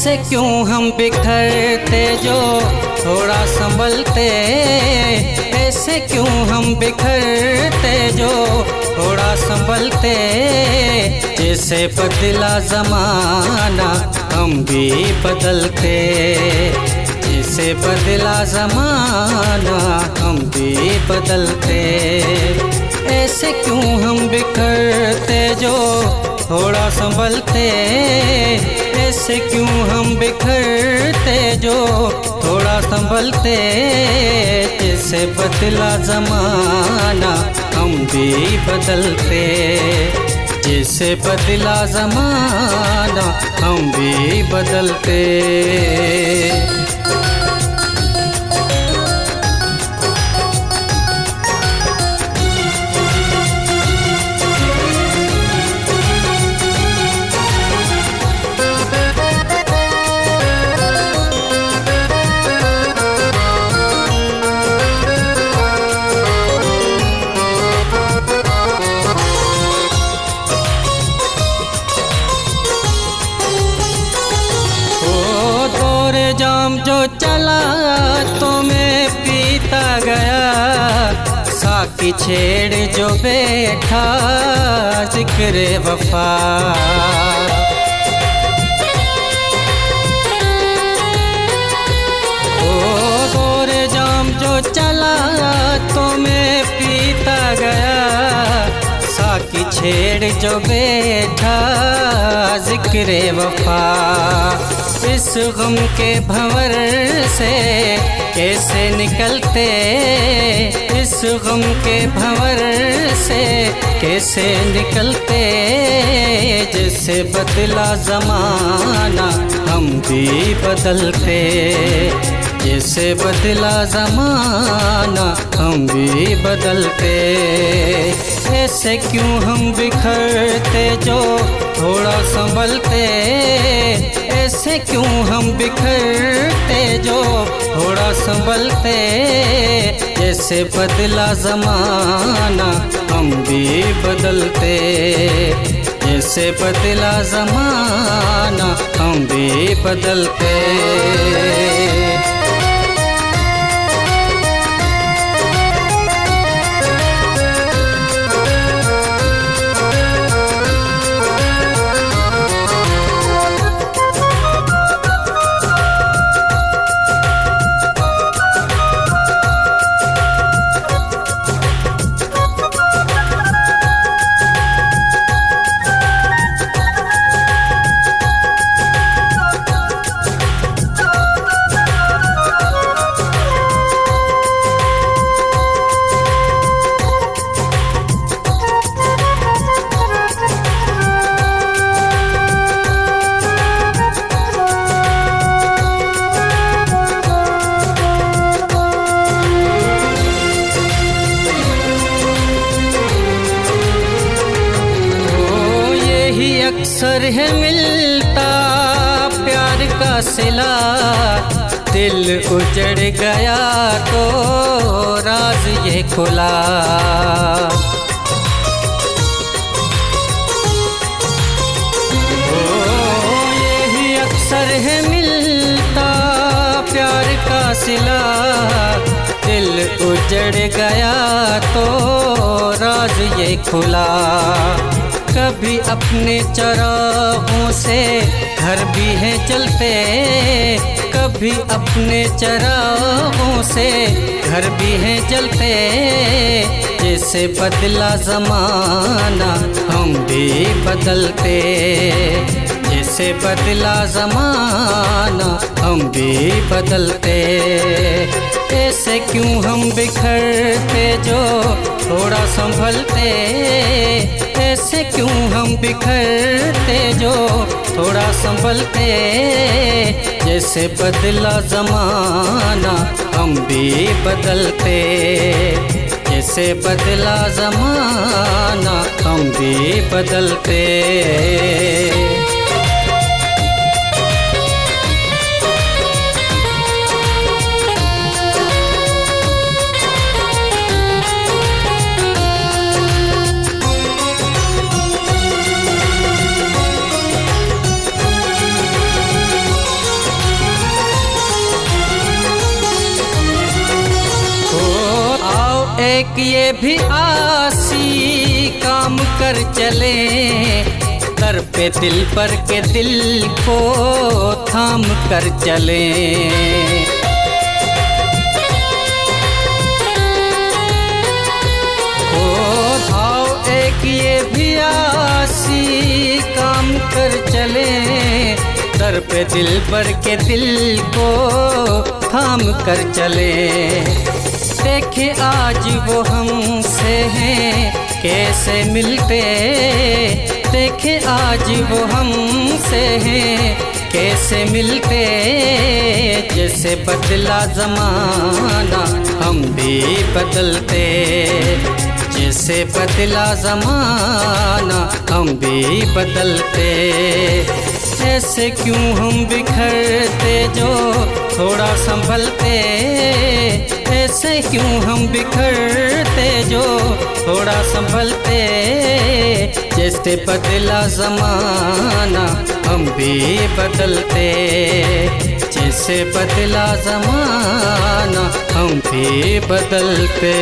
ऐसे क्यों हम बिखरते जो थोड़ा संभलते, ऐसे क्यों हम बिखरते जो थोड़ा संभलते। जैसे बदला ज़माना हम भी बदलते, जैसे बदला ज़माना हम भी बदलते। ऐसे क्यों हम बिखरते जो थोड़ा संभलते, ऐसे क्यों हम बिखरते जो थोड़ा संभलते। जैसे बदला ज़माना हम भी बदलते, जैसे बदला ज़माना हम भी बदलते। जाम जो चला तो मैं पीता गया, साकी छेड़ जो बैठा जिक्र वफा। ओ गोरे जाम जो चला तो मैं पीता गया, साकी छेड़ जो बैठा जिक्र वफा। इस गम के भंवर से कैसे निकलते, इस गम के भंवर से कैसे निकलते। जैसे बदला ज़माना हम भी बदलते, जैसे बदला ज़माना हम भी बदलते। ऐसे क्यों हम बिखरते जो थोड़ा संभलते, ऐसे क्यों हम बिखरते जो थोड़ा संभलते। जैसे बदला ज़माना हम भी बदलते, जैसे बदला ज़माना हम भी बदलते। अक्सर है मिलता प्यार का सिला, दिल उजड़ गया तो राज ये खुला। यही अक्सर है मिलता प्यार का सिला, दिल उजड़ गया तो राज ये खुला। कभी अपने चरागों से घर भी हैं जलते, कभी अपने चरागों से घर भी हैं जलते। जैसे बदला ज़माना हम भी बदलते, जैसे बदला ज़माना हम भी बदलते। ऐसे क्यों हम बिखरते जो थोड़ा संभलते, ऐसे क्यों हम बिखरते जो थोड़ा संभलते। जैसे बदला ज़माना हम भी बदलते, जैसे बदला ज़माना हम भी बदलते। एक ये भी आसी काम कर चले, दर पे दिल पर के दिल को थाम कर चले। ओ भाव एक ये भी आसी काम कर चले, दर पे दिल पर के दिल को थाम कर चले। देखे आज वो हमसे हैं कैसे मिलते, देखे आज वो हमसे हैं कैसे मिलते। जैसे बदला ज़माना हम भी बदलते, जैसे बदला ज़माना हम भी बदलते। ऐसे क्यों हम बिखरते जो थोड़ा संभलते, ऐसे क्यों हम बिखरते जो थोड़ा संभलते। जैसे बदला ज़माना हम भी बदलते, जैसे बदला ज़माना हम भी बदलते।